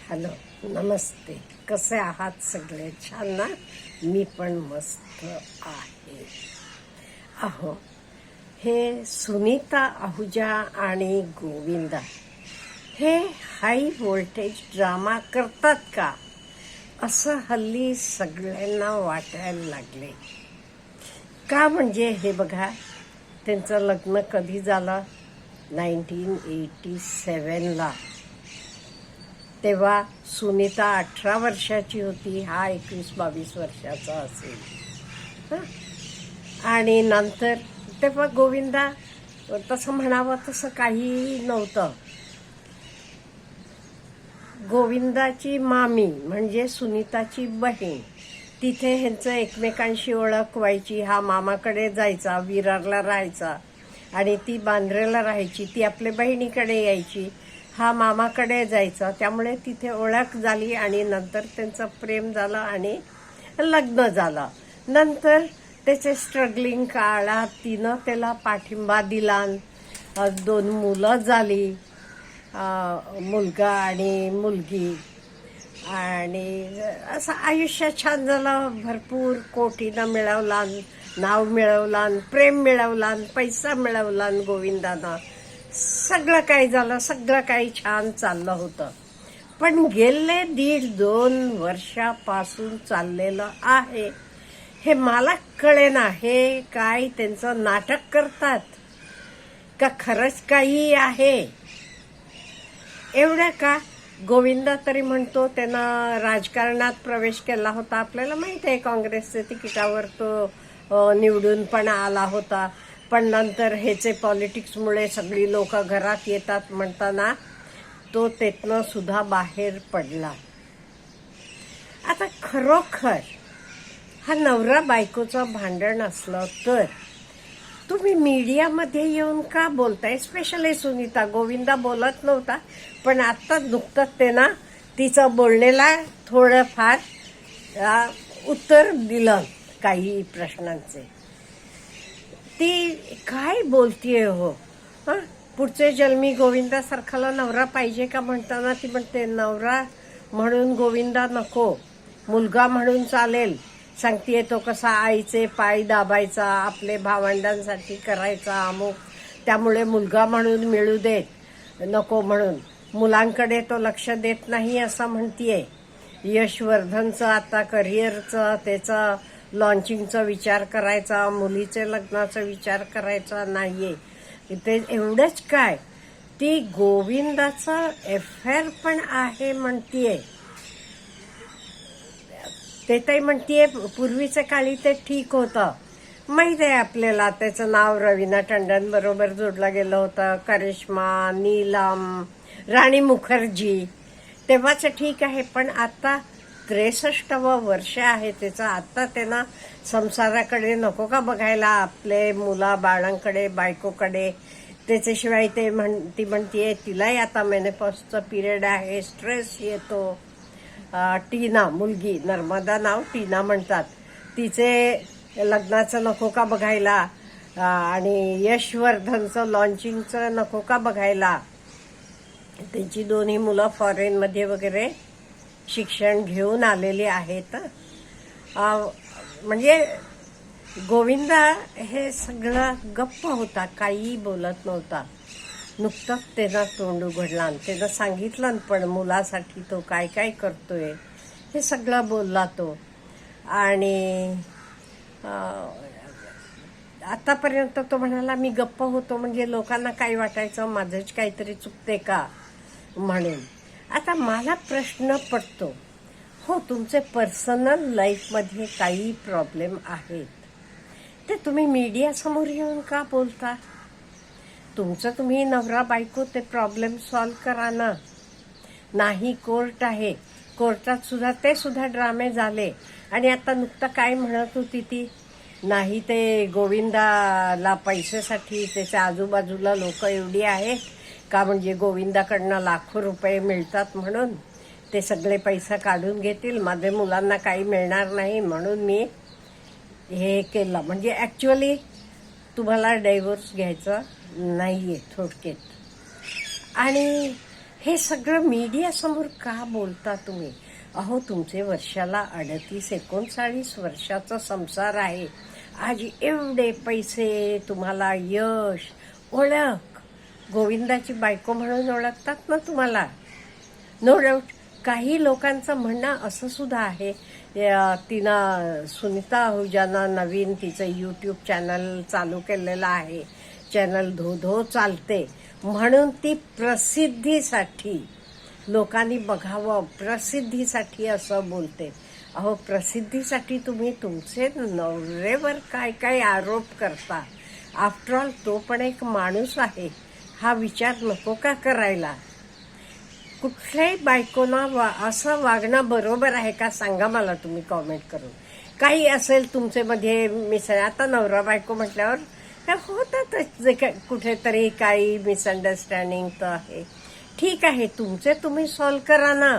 Hello, नमस्ते. कसे आहात सगळे? छान ना? मी पण मस्त आहे. अहो, हे सुनीता आहुजा आणि गोविंदा हे हाय व्होल्टेज ड्रामा करतात का, असं हल्ली सगळ्यांना वाटायला लागले. का म्हणजे हे बघा, त्यांचं लग्न कधी झालं? 1987ला. तेव्हा सुनीता 18 वर्षाची होती, हा 21-22 वर्षाचा असेल. हं? आणि नंतर तेव्हा गोविंदा तसं म्हणावं तसं काही नव्हतं. गोविंदाची मामी म्हणजे सुनीताची बहीण, तिथे ह्यांचं एकमेकांशी ओळख व्हायची. हा मामाकडे जायचा, विरारला राहायचा, आणि ती बांद्रेला राहायची. ती आपल्या बहिणीकडे यायची, हा मामाकडे जायचा. त्यामुळे तिथे ओळख झाली आणि नंतर त्यांचं प्रेम झालं आणि लग्न झालं. नंतर त्याचे स्ट्रगलिंग काळात तिनं त्याला पाठिंबा दिला. 2 मुलं झाली, मुलगा आणि मुलगी. आणि असं आयुष्य छान झालं. भरपूर कोटीनं मिळवला, नाव मिळवला, प्रेम मिळवला, पैसा मिळवला गोविंदानं. सगळं काही झालं, सगळं काही छान चाललं होतं. पण गेले 1.5-2 वर्षापासून चाललेलं आहे हे मला कळेना. हे काय त्यांचं नाटक करतात का खरंच काही आहे? एवढं का? गोविंदा तरी म्हणतो त्यानं राजकारणात प्रवेश केला होता. आपल्याला माहित आहे, काँग्रेसच्या तिकिटावर तो निवडून पण आला होता. पण नंतर ह्याचे पॉलिटिक्समुळे सगळी लोक घरात येतात म्हणताना तो त्यातनं सुद्धा बाहेर पडला. आता खरोखर हा नवरा बायकोचं भांडण असलं तर तुम्ही मीडियामध्ये येऊन का बोलताय? स्पेशली सुनीता. गोविंदा बोलत नव्हता, पण आता नुकतंच ते ना तिचं बोलण्याला थोडंफार उत्तर दिलं काही प्रश्नांचे. ती काय बोलतीये हो? पुढचे जन्मी गोविंदासारखाला नवरा पाहिजे का म्हणताना ती म्हणते नवरा म्हणून गोविंदा नको, मुलगा म्हणून चालेल. सांगतीये तो कसा आईचे पाय दाबायचा, आपले भावंडांसाठी करायचा अमुक, त्यामुळे मुलगा म्हणून मिळू देत, नको म्हणून. मुलांकडे तो लक्ष देत नाही असं म्हणतीये. यशवर्धनचं आता करिअरचं, त्याचं लॉन्चिंगचा विचार करायचा, मुलीचे लग्नाचा विचार करायचा नाहीये. ते एवढंच काय, ती गोविंदाचा अफेअर पण आहे म्हणतीये. ते ताई म्हणतीये पूर्वीच्या काळी ते ठीक होतं. माहित आहे आपल्याला, त्याचं नाव रवीना टंडन बरोबर जोडलं गेलं होतं. करिश्मा, नीलम, राणी मुखर्जी, तेव्हाच ठीक आहे. पण आता 63वं वर्ष आहे त्याचं. आता त्यांना संसाराकडे नको का बघायला, आपले मुला बाळांकडे, बायकोकडे? त्याच्याशिवाय ती म्हणतीये तिलाही आता मेनोपॉजचा पिरियड आहे, स्ट्रेस येतो. टीना, मुलगी, नर्मदा नाव, टीना म्हणतात, तिचे लग्नाचं नको का बघायला, आणि यशवर्धनचं लॉन्चिंगचं नको का बघायला? त्यांची 2 मुलं फॉरेनमध्ये वगैरे शिक्षण घेऊन आलेली आहेत. म्हणजे गोविंदा हे सगळं गप्प होता, काही बोलत नव्हता. नुकतंच त्यानं तोंड उघडला, त्यानं सांगितलं पण मुलासाठी तो काय काय करतोय हे सगळं बोलला तो. आणि आतापर्यंत तो म्हणाला मी गप्प होतो म्हणजे लोकांना काय वाटायचं, माझंच काहीतरी चुकते का म्हणून. आता मला प्रश्न पडतो, हो तुमचे पर्सनल लाईफमध्ये काही प्रॉब्लेम आहेत ते तुम्ही मीडियासमोर येऊन का बोलता? तुमचं तुम्ही नवरा बायको ते प्रॉब्लेम सॉल्व्ह करा ना. नाही, कोर्ट आहे, कोर्टात सुद्धा ते सुद्धा ड्रामे झाले. आणि आता नुकतं काय म्हणत होती ती, नाही ते गोविंदाला पैशासाठी त्याच्या आजूबाजूला लोक एवढी आहेत का, म्हणजे गोविंदाकडनं लाखो रुपये मिळतात म्हणून ते सगळे पैसा काढून घेतील, माझ्या मुलांना काही मिळणार नाही म्हणून मी हे केलं. म्हणजे ॲक्च्युअली तुम्हाला डायव्होर्स घ्यायचा नाहीये थोडक्यात. आणि हे सगळं मीडियासमोर का बोलता तुम्ही? अहो, तुमचे वर्षाला 38-39 वर्षाचा संसार आहे. आज एवढे पैसे, तुम्हाला यश, ओळख, गोविंदाची बायको म्हणून ओळखतात ना तुम्हाला. No doubt. काही लोकांचं म्हणणं असं सुद्धा आहे, तिनं सुनीता आहुजानं नवीन तिचं यूट्यूब चॅनल चालू केलेलं आहे. चॅनल धो चालते म्हणून ती प्रसिद्धीसाठी, लोकांनी बघावं प्रसिद्धीसाठी असं बोलते. अहो, प्रसिद्धीसाठी तुम्ही तुमचे नवऱ्यावर काय काय आरोप करता? आफ्टर ऑल तो पण एक माणूस आहे. हा विचार नको का करायला? कुठल्याही बायकोना असं वागणं बरोबर आहे का? सांगा मला तुम्ही कॉमेंट करून. काही असेल तुमच्यामध्ये मिसळ, आता नवरा बायको म्हटल्यावर होतातच जे कुठेतरी काही मिसअंडरस्टँडिंग तर आहे. ठीक आहे, तुमचे तुम्ही सॉल्व्ह करा ना.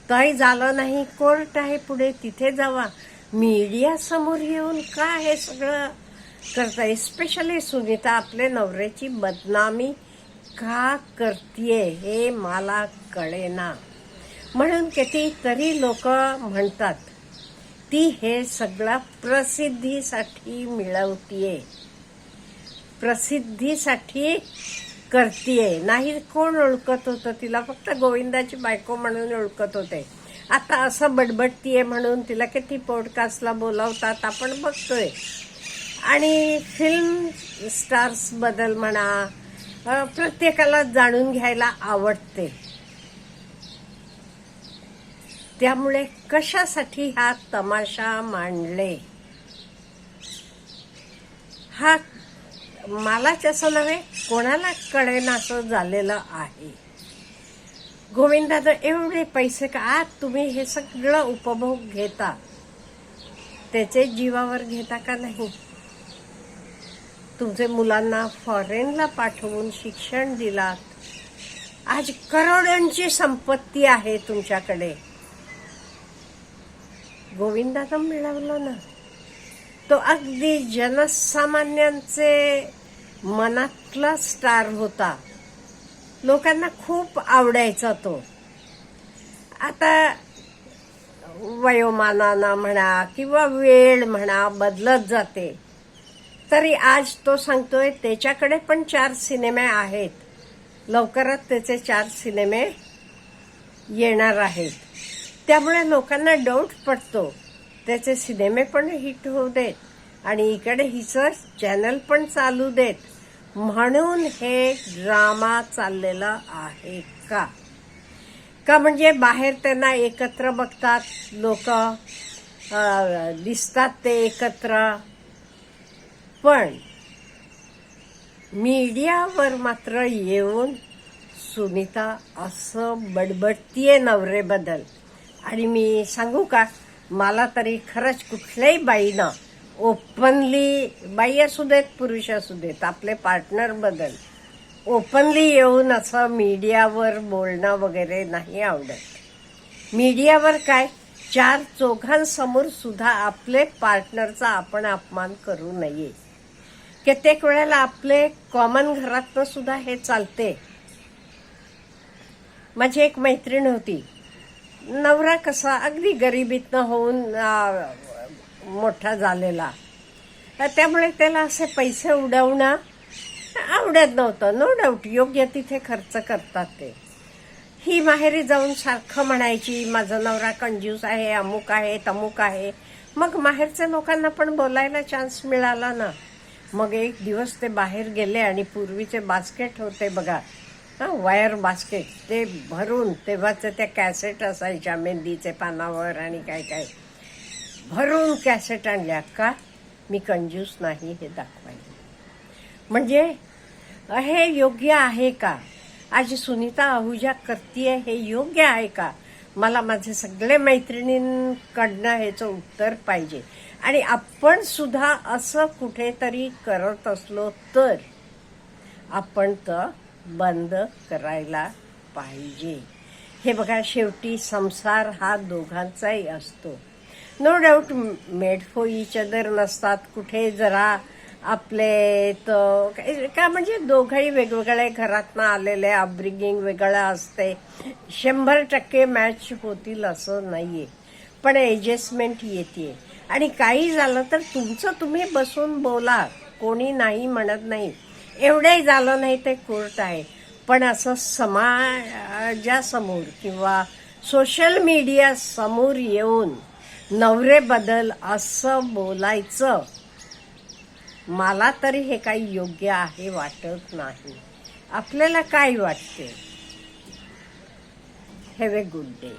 काही झालं नाही, कोर्ट आहे पुढे, तिथे जावा. मीडिया समोर येऊन का हे सगळं करताय? स्पेशली सुनीता आपल्या नवऱ्याची बदनामी का करतीये हे मला कळेना. म्हणून कितीतरी लोक म्हणतात ती हे सगळं प्रसिद्धीसाठी मिळवतीये, प्रसिद्धीसाठी करतीये. नाही कोण ओळखत होतं तिला? फक्त गोविंदाची बायको म्हणून ओळखत होते. आता असं बडबडतीये म्हणून तिला किती पॉडकास्टला बोलावतात आपण बघतोय. आणि फिल्म स्टार्स बद्दल म्हणा, प्रत्येकाला जाणून घ्यायला आवडते. त्यामुळे कशासाठी हा तमाशा मांडले? हा मलाच असं नव्हे, कोणाला कळेना असं झालेलं आहे. गोविंदाचं एवढे पैसे का? आज तुम्ही हे सगळं उपभोग घेता, त्याचे जीवावर घेता का नाही? तुमचे मुलांना फॉरेनला पाठवून शिक्षण दिलात. आज करोडोंची संपत्ती आहे तुमच्याकडे. गोविंदानं मिळवलं ना. तो अगदी जनसामान्यांचे मनातला स्टार होता. लोकांना खूप आवडायचा तो. आता वयोमानानं म्हणा किंवा वेळ म्हणा बदलत जाते, तरी आज तो सांगतोय त्याच्याकडे पण 4 सिनेमे आहेत. लवकरच त्याचे 4 सिनेमे येणार आहेत. त्यामुळे लोकांना डाऊट पडतो. त्याचे सिनेमे पण हिट होऊ देत आणि इकडे हिचं चॅनल पण चालू देत, म्हणून हे ड्रामा चाललेला आहे का? का म्हणजे बाहेर त्यांना एकत्र बघतात लोक, दिसतात ते एकत्र, पण मीडियावर मात्र येऊन सुनीता असं बडबडतीये नवरेबद्दल. आणि मी सांगू का, मला तरी खरंच कुठल्याही बाईनं ओपनली, बाई असू देत पुरुष असू देत, आपले पार्टनर बद्दल ओपनली येऊन असं मीडियावर बोलणं वगैरे नाही आवडत. मीडियावर काय, 4 चौघांसमोर सुद्धा आपले पार्टनरचा आपण अपमान करू नये. कित्येक वेळेला आपले कॉमन घरातनं सुद्धा हे चालते. माझी एक मैत्रीण होती, नवरा कसा अगदी गरिबीतनं होऊन मोठा झालेला, त्यामुळे त्याला असे पैसे उडवणं आवडत नव्हतं. नो डाऊट योग्य तिथे खर्च करतात ते. ही माहेरी जाऊन सारखं म्हणायची माझा नवरा कंजूस आहे, अमुक आहे, तमुक आहे. मग माहेरच्या लोकांना पण बोलायला चान्स मिळाला ना. मग एक दिवस ते बाहेर गेले आणि पूर्वीचे बास्केट होते बघा, वायर बास्केट, ते भरून, तेव्हाचं त्या कॅसेट असायच्या मेहंदीचे पानावर आणि काय काय भरून कॅसेट आणल्या. का? मी कंजूस नाही हे दाखवायला. म्हणजे हे योग्य आहे का? आज सुनीता आहुजा करतीये हे योग्य आहे का? मला माझे सगळे मैत्रिणींकडनं ह्याचं उत्तर पाहिजे. आणि आपण सुद्धा असं कुठेतरी करत असलो तर आपण तर बंद करायला पाहिजे. हे बघा, शेवटी संसार हा दोघांचाही असतो. No doubt made for each other नसतात. कुठे जरा आपले का म्हणजे दोघंही वेगवेगळ्या घरातनं आलेले अपब्रिंगिंग वेगळं असते. 100% मॅच होतील असं नाहीये, पण ऍडजस्टमेंट येते. आणि काही झालं तर तुमचं तुम्ही बसून बोला, कोणी नाही म्हणत नाही. एवढंही झालं नाही ते कोर्ट आहे, पण असं समाजासमोर किंवा सोशल मीडिया समोर येऊन नवरेबद्दल असं बोलायचं मला तरी हे काही योग्य आहे वाटत नाही. आपल्याला काय वाटते? Have a good day.